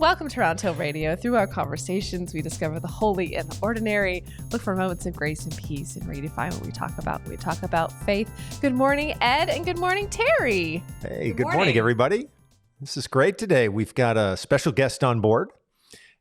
Welcome to Round Hill Radio. Through our conversations, we discover the holy and the ordinary, look for moments of grace and peace, and redefine what we talk about when we talk about faith. Good morning, Ed, and good morning, Terry. Hey, good morning, everybody. This is great today. We've got a special guest on board,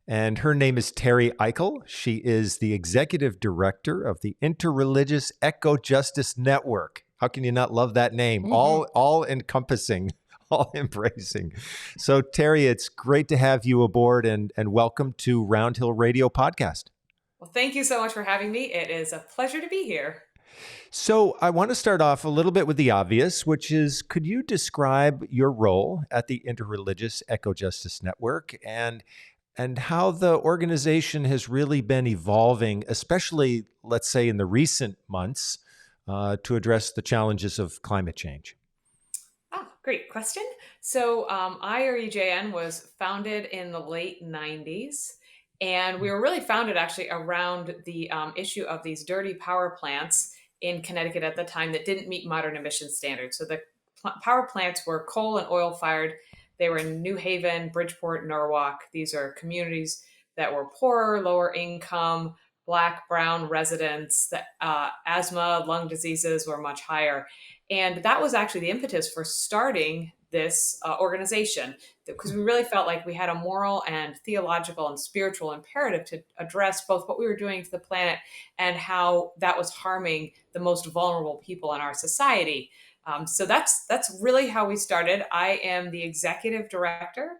and her name is Teresa Eickel. She is the executive director of the Interreligious Eco-Justice Network. How can you not love that name? Mm-hmm. All encompassing. All embracing. So, Terry, it's great to have you aboard and welcome to Round Hill Radio Podcast. Well, thank you so much for having me. It is a pleasure to be here. So I want to start off a little bit with the obvious, which is, could you describe your role at the Interreligious Eco-Justice Network and how the organization has really been evolving, especially, let's say, in the recent months, to address the challenges of climate change? Great question. So IREJN was founded in the late 90s, and we were really founded actually around the issue of these dirty power plants in Connecticut at the time that didn't meet modern emission standards. So the power plants were coal and oil fired. They were in New Haven, Bridgeport, Norwalk. These are communities that were poorer, lower income, Black, brown residents. That asthma, lung diseases were much higher. And that was actually the impetus for starting this organization, because we really felt like we had a moral and theological and spiritual imperative to address both what we were doing to the planet and how that was harming the most vulnerable people in our society. So that's really how we started. I am the executive director,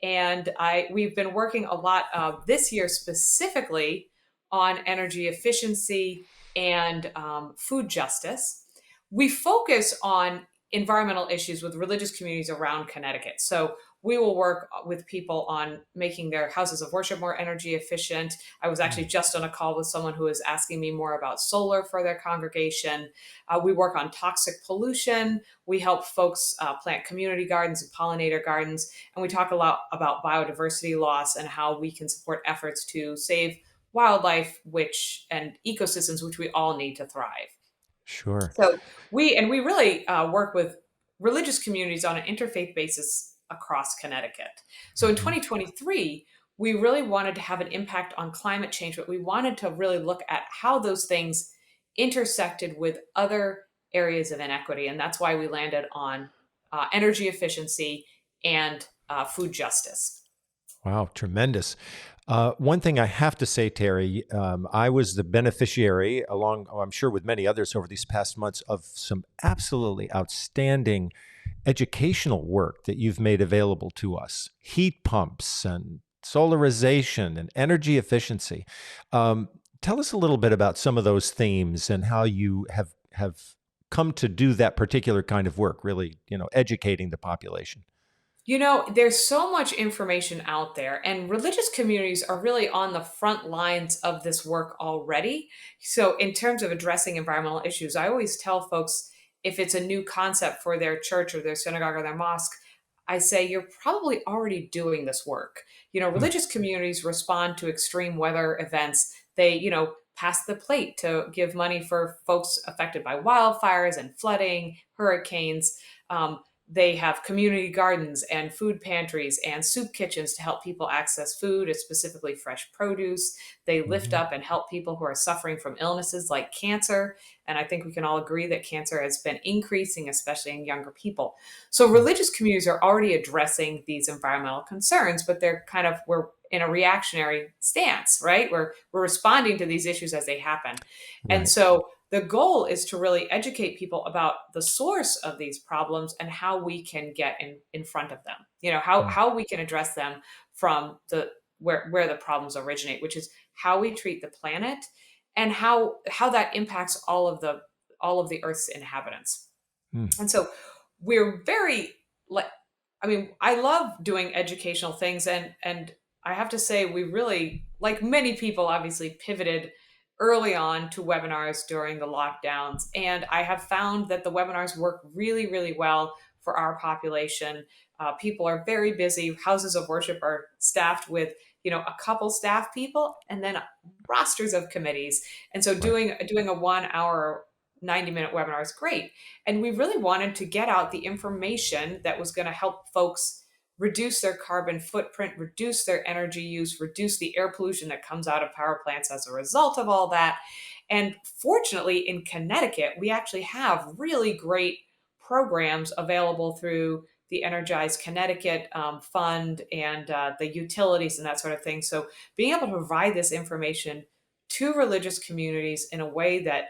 and we've been working a lot this year specifically on energy efficiency and food justice. We focus on environmental issues with religious communities around Connecticut. So we will work with people on making their houses of worship more energy efficient. I was actually just on a call with someone who was asking me more about solar for their congregation. We work on toxic pollution. We help folks plant community gardens and pollinator gardens. And we talk a lot about biodiversity loss and how we can support efforts to save wildlife and ecosystems, which we all need to thrive. Sure. So we really work with religious communities on an interfaith basis across Connecticut. So in 2023, we really wanted to have an impact on climate change, but we wanted to really look at how those things intersected with other areas of inequity. And that's why we landed on energy efficiency and food justice. Wow, tremendous. One thing I have to say, Terry, I was the beneficiary, I'm sure with many others over these past months, of some absolutely outstanding educational work that you've made available to us. Heat pumps and solarization and energy efficiency. Tell us a little bit about some of those themes and how you have come to do that particular kind of work, really, educating the population. There's so much information out there, and religious communities are really on the front lines of this work already. So in terms of addressing environmental issues, I always tell folks, if it's a new concept for their church or their synagogue or their mosque, I say, you're probably already doing this work. Religious communities respond to extreme weather events. They, pass the plate to give money for folks affected by wildfires and flooding, hurricanes. They have community gardens and food pantries and soup kitchens to help people access food, specifically fresh produce. They lift up and help people who are suffering from illnesses like cancer. And I think we can all agree that cancer has been increasing, especially in younger people. So religious communities are already addressing these environmental concerns, but we're in a reactionary stance, right? We're responding to these issues as they happen. Right. And so the goal is to really educate people about the source of these problems and how we can get in front of them. How we can address them from where the problems originate, which is how we treat the planet and how that impacts all of the Earth's inhabitants. And so we're I love doing educational things, and I have to say, we really, like many people, obviously pivoted early on to webinars during the lockdowns. And I have found that the webinars work really, really well for our population. People are very busy. Houses of worship are staffed with, a couple staff people and then rosters of committees. And so doing a 1 hour, 90-minute webinar is great. And we really wanted to get out the information that was going to help folks reduce their carbon footprint, reduce their energy use, reduce the air pollution that comes out of power plants as a result of all that. And fortunately, in Connecticut, we actually have really great programs available through the Energize Connecticut fund and the utilities and that sort of thing. So being able to provide this information to religious communities in a way that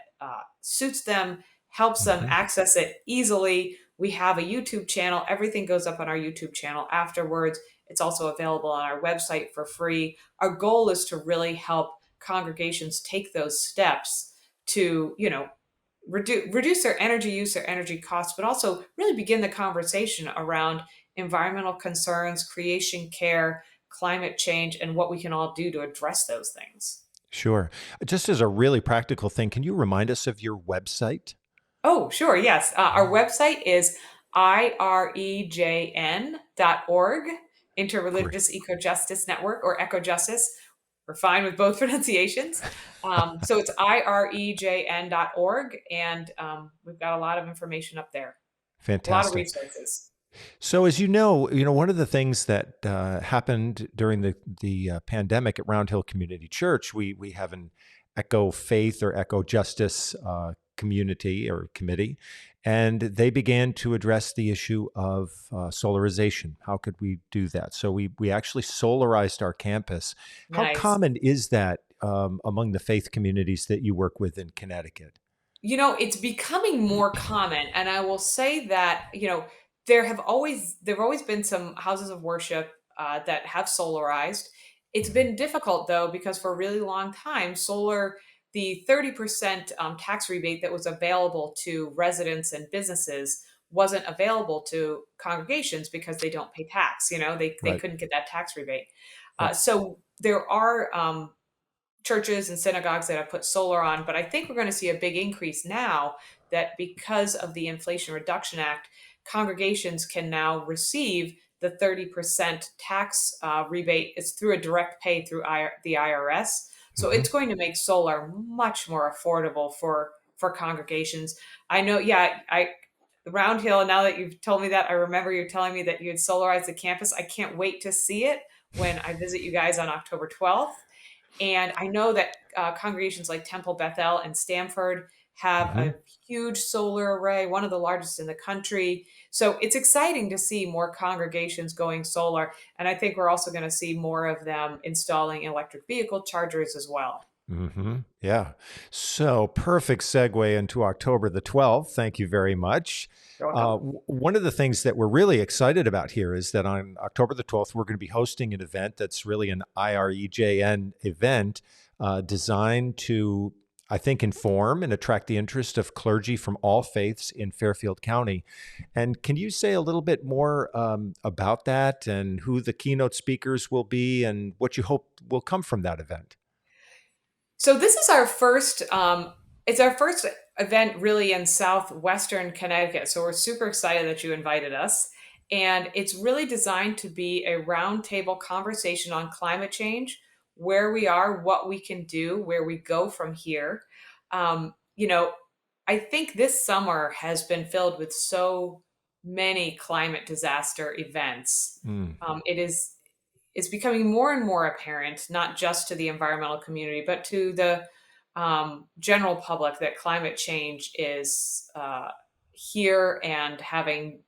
suits them, helps them Hmm. access it easily. We have a YouTube channel. Everything goes up on our YouTube channel afterwards. It's also available on our website for free. Our goal is to really help congregations take those steps to, reduce their energy use, their energy costs, but also really begin the conversation around environmental concerns, creation care, climate change, and what we can all do to address those things. Sure. Just as a really practical thing, can you remind us of your website? Oh, sure. Yes. Our website is irejn.org, Great. Interreligious Eco-Justice Network, or Eco-Justice. We're fine with both pronunciations. So it's irejn.org, and we've got a lot of information up there, a lot of Fantastic. resources. So, as one of the things that happened during the pandemic at Round Hill Community Church, we have an eco faith or eco justice community or committee, and they began to address the issue of solarization. How could we do that? So we actually solarized our campus. How Nice. common is that among the faith communities that you work with in Connecticut? It's becoming more common, and I will say that, there've always been some houses of worship that have solarized. It's Mhm. been difficult though, because for a really long time, the 30% tax rebate that was available to residents and businesses wasn't available to congregations because they don't pay tax. They Right. couldn't get that tax rebate. Yep. So there are churches and synagogues that have put solar on, but I think we're going to see a big increase now that because of the Inflation Reduction Act, congregations can now receive the 30% tax rebate. It's through a direct pay through the IRS. So Hmm. it's going to make solar much more affordable for congregations. I know, yeah, Round Hill, now that you've told me that, I remember you telling me that you had solarized the campus. I can't wait to see it when I visit you guys on October 12th. And I know that congregations like Temple Bethel and Stamford have Hmm. a huge solar array, one of the largest in the country. So it's exciting to see more congregations going solar. And I think we're also going to see more of them installing electric vehicle chargers as well. Yeah. So, perfect segue into October the 12th. Thank you very much. You're welcome. One of the things that we're really excited about here is that on October the 12th, we're going to be hosting an event that's really an IREJN event designed to, I think, inform and attract the interest of clergy from all faiths in Fairfield County. And can you say a little bit more about that and who the keynote speakers will be and what you hope will come from that event? So this is our first. It's our first event really in southwestern Connecticut. So we're super excited that you invited us, and it's really designed to be a roundtable conversation on climate change, where we are, what we can do, where we go from here. Um, you know, I think this summer has been filled with so many climate disaster events. Mm. It's becoming more and more apparent, not just to the environmental community, but to the general public, that climate change is here and having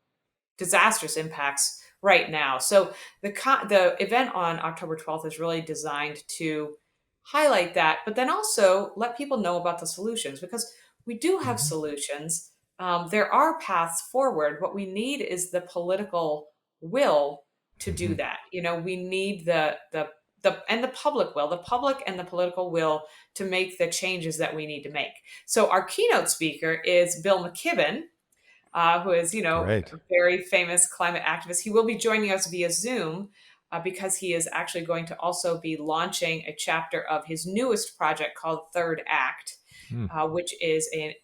disastrous impacts right now. So the event on October 12th is really designed to highlight that, but then also let people know about the solutions, because we do have Mhm. solutions. There are paths forward. What we need is the political will to do Mhm. that. We need the public will, the public and the political will to make the changes that we need to make. So our keynote speaker is Bill McKibben, who is, Great. a very famous climate activist. He will be joining us via Zoom because he is actually going to also be launching a chapter of his newest project called Third Act, Mm. which is a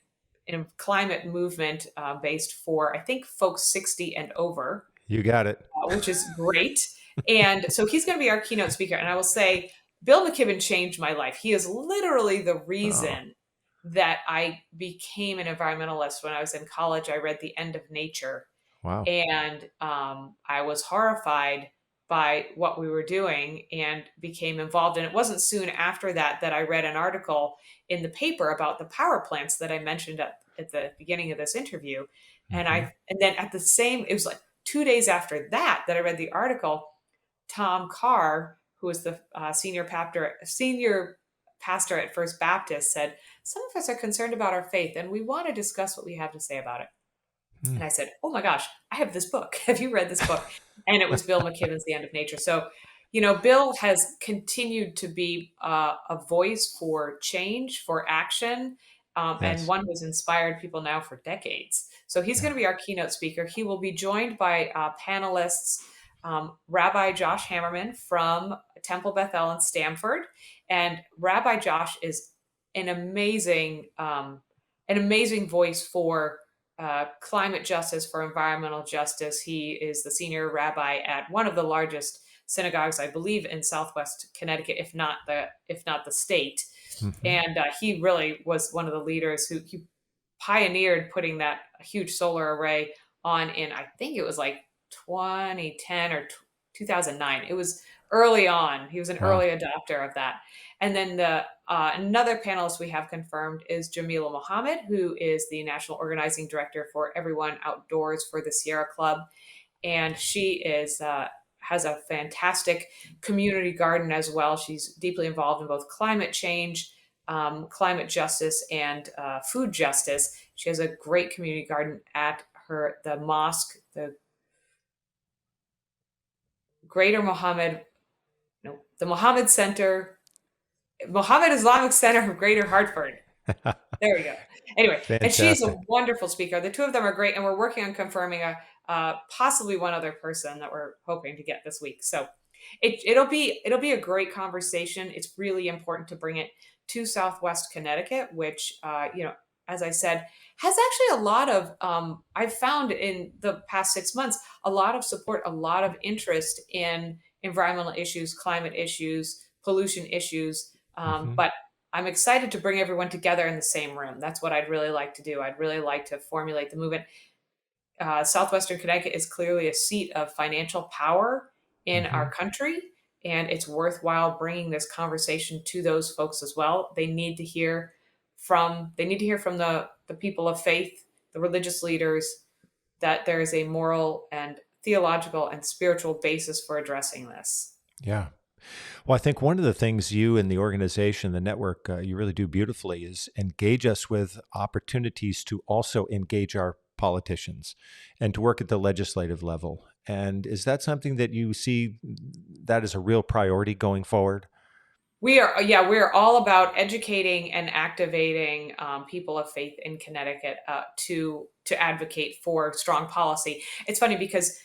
climate movement based for, I think, folks 60 and over, You got it. which is great. And so he's going to be our keynote speaker. And I will say, Bill McKibben changed my life. He is literally the Oh, reason that I became an environmentalist. When I was in college, I read The End of Nature. Wow. And I was horrified by what we were doing and became involved. And it wasn't soon after that that I read an article in the paper about the power plants that I mentioned at the beginning of this interview. And Hmm. then at the same, it was like 2 days after that I read the article. Tom Carr, who was the senior pastor at First Baptist, said, "Some of us are concerned about our faith, and we want to discuss what we have to say about it." Mm. And I said, "Oh my gosh, I have this book. Have you read this book?" And it was Bill McKibben's The End of Nature. So, Bill has continued to be a voice for change, for action, and Yes. one who's inspired people now for decades. So he's going Yeah. to be our keynote speaker. He will be joined by panelists, Rabbi Josh Hammerman from Temple Beth El in Stamford, and Rabbi Josh is an amazing voice for climate justice, for environmental justice. He is the senior rabbi at one of the largest synagogues, I believe, in Southwest Connecticut, if not the state. Hmm. And he really was one of the leaders who he pioneered putting that huge solar array on in, I think it was like 2010 or 2009. It was early on. He was an Wow. early adopter of that. And then the another panelist we have confirmed is Jamila Mohammed, who is the national organizing director for Everyone Outdoors for the Sierra Club, and she is has a fantastic community garden as well. She's deeply involved in both climate change, climate justice, and food justice. She has a great community garden at the mosque, the Greater Mohammed, no, the Mohammed Center, Mohammed Islamic Center of Greater Hartford. There we go. Anyway, and she's a Fantastic. wonderful speaker. The two of them are great, and we're working on confirming possibly one other person that we're hoping to get this week. So it'll be a great conversation. It's really important to bring it to Southwest Connecticut, which as I said, has actually a lot of I've found in the past 6 months a lot of support, a lot of interest in environmental issues, climate issues, pollution issues. Hmm. But I'm excited to bring everyone together in the same room. That's what I'd really like to do. I'd really like to formulate the movement. Southwestern Connecticut is clearly a seat of financial power in Hmm. our country, and it's worthwhile bringing this conversation to those folks as well. They need to hear from the people of faith, the religious leaders, that there is a moral and theological and spiritual basis for addressing this. Yeah. Well, I think one of the things you and the organization, the network, you really do beautifully is engage us with opportunities to also engage our politicians and to work at the legislative level. And is that something that you see that is a real priority going forward? We are all about educating and activating people of faith in Connecticut to advocate for strong policy. It's funny because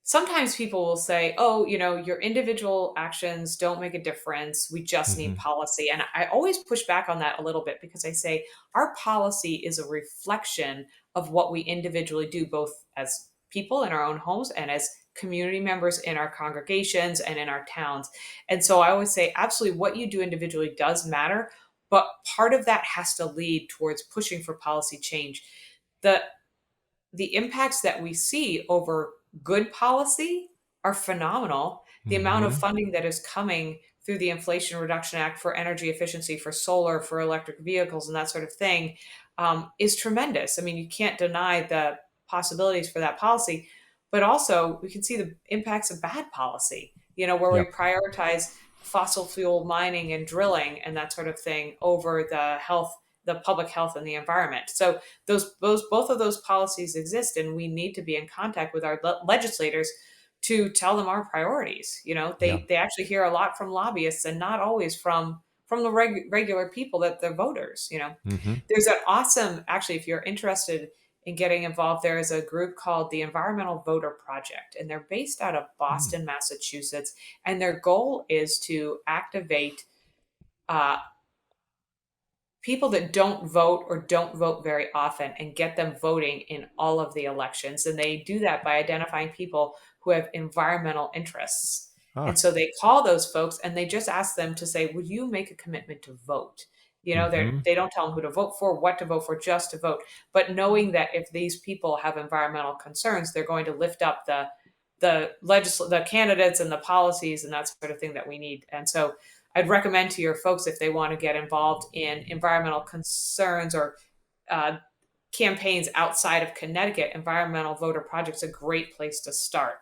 sometimes people will say, "Oh, your individual actions don't make a difference. We just need Hmm. policy." And I always push back on that a little bit because I say our policy is a reflection of what we individually do, both as people in our own homes and as community members in our congregations and in our towns. And so I always say, absolutely, what you do individually does matter, but part of that has to lead towards pushing for policy change. The the impacts that we see over good policy are phenomenal. The amount of Hmm. funding that is coming through the Inflation Reduction Act for energy efficiency, for solar, for electric vehicles, and that sort of thing is tremendous. I mean, you can't deny the possibilities for that policy, but also we can see the impacts of bad policy, where we Yep. prioritize fossil fuel mining and drilling and that sort of thing over the public health and the environment. So those both of those policies exist, and we need to be in contact with our legislators to tell them our priorities. Yeah. They actually hear a lot from lobbyists and not always from the regular people, that the voters. Hmm. There's an awesome, actually, if you're interested in getting involved, there is a group called the Environmental Voter Project, and they're based out of Boston, Massachusetts, and their goal is to activate uh, people that don't vote or don't vote very often and get them voting in all of the elections. And they do that by identifying people who have environmental interests. And Ah. so they call those folks and they just ask them to say, would you make a commitment to vote? Hmm. They don't tell them who to vote for, what to vote for, just to vote. But knowing that if these people have environmental concerns, they're going to lift up the candidates and the policies and that sort of thing that we need. And so I'd recommend to your folks, if they want to get involved in environmental concerns or uh, campaigns outside of Connecticut, Environmental Voter Project's a great place to start.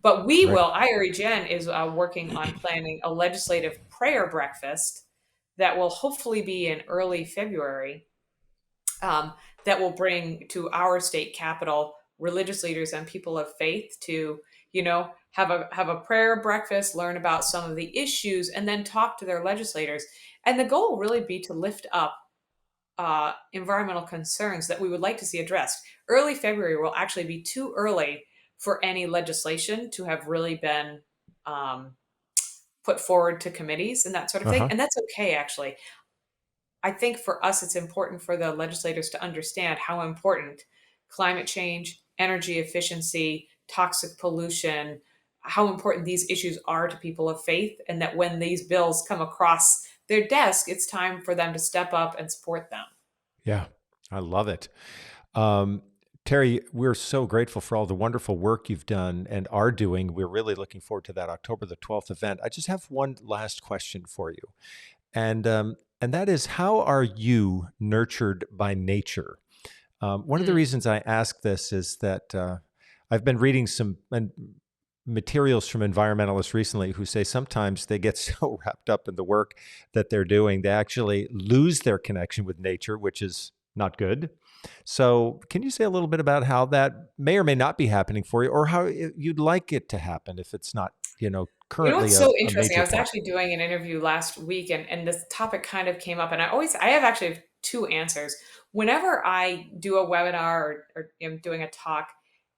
But Great. IREGen is working on planning a legislative prayer breakfast that will hopefully be in early February, that will bring to our state capital religious leaders and people of faith to, have a prayer breakfast, learn about some of the issues, and then talk to their legislators. And the goal will really be to lift up environmental concerns that we would like to see addressed. Early February will actually be too early for any legislation to have really been um, put forward to committees and that sort of thing. Uh-huh. And that's okay, actually. I think for us, it's important for the legislators to understand how important climate change, energy efficiency, toxic pollution, how important these issues are to people of faith, and that when these bills come across their desk, it's time for them to step up and support them. Yeah, I love it. Um, Terry, we're so grateful for all the wonderful work you've done and are doing. We're really looking forward to that October the 12th event. I just have one last question for you. And that is, how are you nurtured by nature? One of the Mm. reasons I ask this is that I've been reading some materials from environmentalists recently who say sometimes they get so wrapped up in the work that they're doing, they actually lose their connection with nature, which is not good. So, can you say a little bit about how that may or may not be happening for you, or how you'd like it to happen if it's not, You know currently what's a, so a interesting? I major was part? actually doing an interview last week, and this topic kind of came up, and I have actually two answers. Whenever I do a webinar or am doing a talk,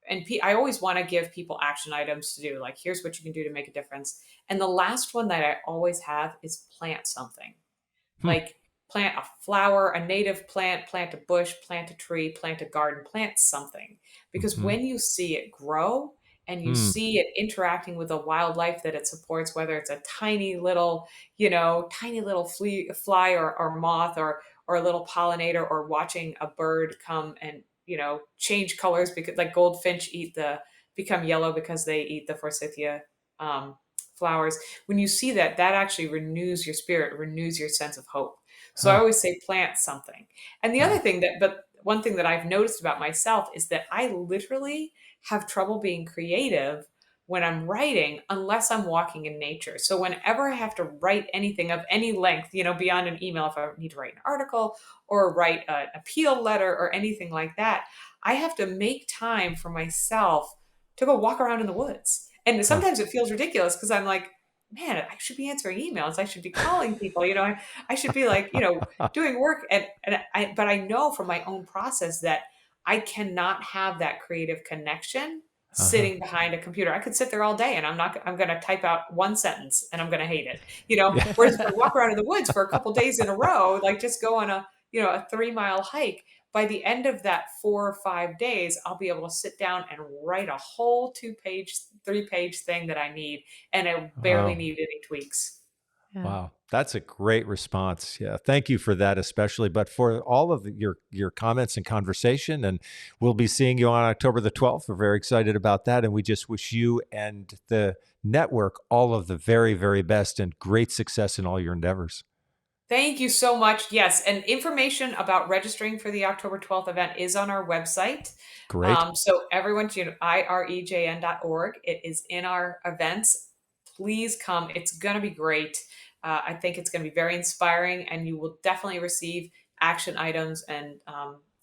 and I always want to give people action items to do, like here's what you can do to make a difference. And the last one that I always have is plant something. Hmm. Like plant a flower, a native plant, plant a bush, plant a tree, plant a garden, plant something. Because Hmm. when you see it grow and you Hmm. see it interacting with the wildlife that it supports, whether it's a tiny little fly or moth or a little pollinator, or watching a bird come and, change colors because like goldfinch become yellow because they eat the forsythia um, flowers. When you see that, that actually renews your spirit, renews your sense of hope. So I Huh. always say plant something. And the other Huh. thing but one thing that I've noticed about myself is that I literally have trouble being creative when I'm writing unless I'm walking in nature. So whenever I have to write anything of any length, beyond an email, if I need to write an article or write an appeal letter or anything like that, I have to make time for myself to go walk around in the woods. And Huh. sometimes it feels ridiculous because I'm like, man, I should be answering emails. I should be calling people. I should be like, doing work. But I know from my own process that I cannot have that creative connection Uh-huh. sitting behind a computer. I could sit there all day and I'm going to type out one sentence and I'm going to hate it. Whereas if I walk around in the woods for a couple days in a row, like just go on a 3 mile hike, by the end of that 4 or 5 days, I'll be able to sit down and write a whole 2 page, 3 page thing that I need. And I barely Wow. need any tweaks. Yeah. Wow, that's a great response. Yeah, thank you for that, especially, but for all of your comments and conversation. And we'll be seeing you on October the 12th. We're very excited about that, and we just wish you and the network all of the very, very best and great success in all your endeavors. Thank you so much. Yes, and information about registering for the October 12th event is on our website. Great, So everyone, irejn.org. It is in our events. Please come. It's going to be great. I think it's going to be very inspiring, and you will definitely receive action items and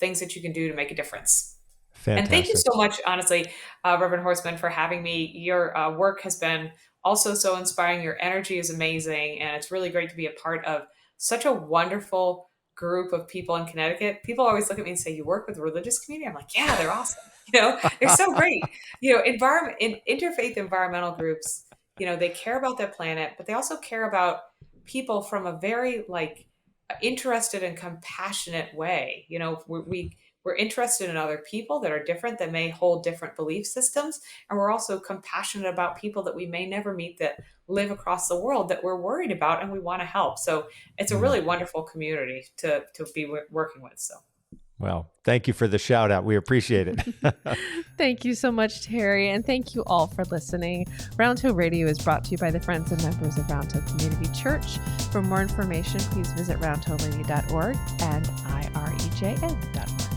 things that you can do to make a difference. And thank you fantastic. so much, honestly, Reverend Horseman, for having me. Your work has been also so inspiring. Your energy is amazing, and it's really great to be a part of such a wonderful group of people in Connecticut. People always look at me and say, "You work with the religious community?" I'm like, "Yeah, they're awesome. They're so great." Interfaith environmental groups. They care about their planet, but they also care about people from a very interested and compassionate way. We're we're interested in other people that are different, that may hold different belief systems. And we're also compassionate about people that we may never meet that live across the world that we're worried about and we want to help. So it's a really wonderful community to be working with. So. Well, thank you for the shout out. We appreciate it. Thank you so much, Terry. And thank you all for listening. Round Hill Radio is brought to you by the friends and members of Round Hill Community Church. For more information, please visit roundhillradio.org and irejn.org.